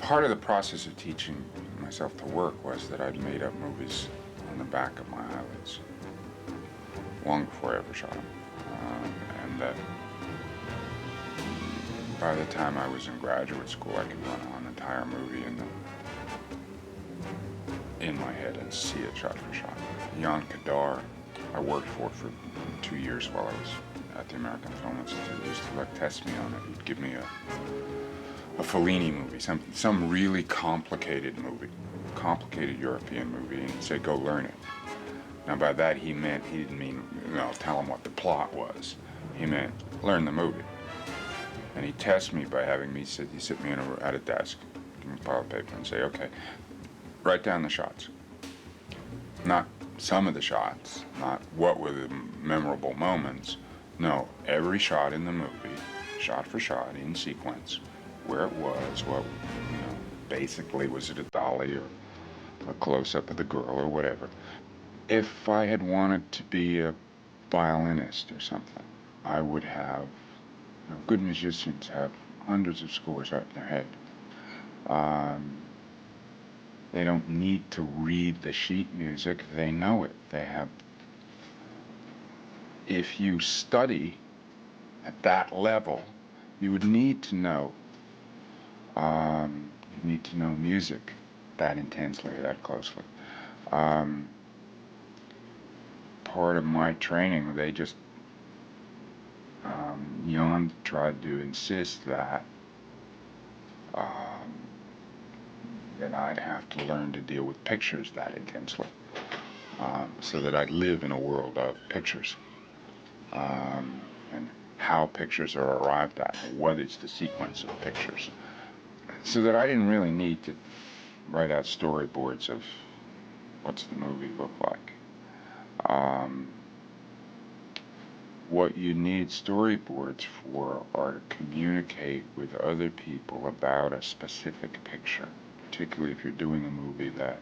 part of the process of teaching myself to work was that I'd made up movies on the back of my eyelids long before I ever shot them. And that by the time I was in graduate school, I could run an entire movie in my head and see it shot for shot. Jan Kadar, I worked for 2 years while I was at the American Film Institute. He used to test me on it. He'd give me a Fellini movie, some really complicated movie, complicated European movie, and he'd say, go learn it. Now by that he didn't mean, tell him what the plot was. He meant, learn the movie. And he'd test me by having me sit me at a desk, give me a pile of paper and say, okay, write down the shots. Not some of the shots, not what were the memorable moments. No, every shot in the movie, shot for shot, in sequence, where it was, basically, was it a dolly or a close-up of the girl or whatever. If I had wanted to be a violinist or something, I would have, good musicians have hundreds of scores right in their head. They don't need to read the sheet music, they know it. They have, if you study at that level, you would need to know music that intensely, that closely. Part of my training, they just, Jan tried to insist that I'd have to learn to deal with pictures that intensely, so that I'd live in a world of pictures, and how pictures are arrived at, what is the sequence of pictures, so that I didn't really need to write out storyboards of what's the movie look like. What you need storyboards for are to communicate with other people about a specific picture, particularly if you're doing a movie that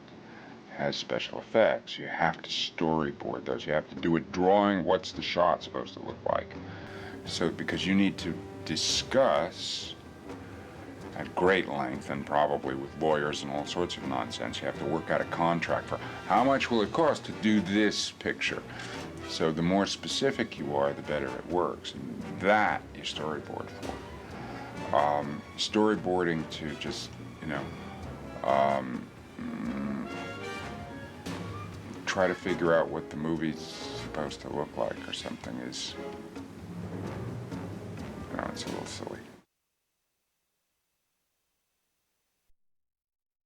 has special effects. You have to storyboard those. You have to do a drawing. What's the shot supposed to look like? So, because you need to discuss at great length, and probably with lawyers and all sorts of nonsense, you have to work out a contract for how much will it cost to do this picture. So the more specific you are, the better it works. And that you storyboard for. Storyboarding to just, try to figure out what the movie's supposed to look like or something is, it's a little silly.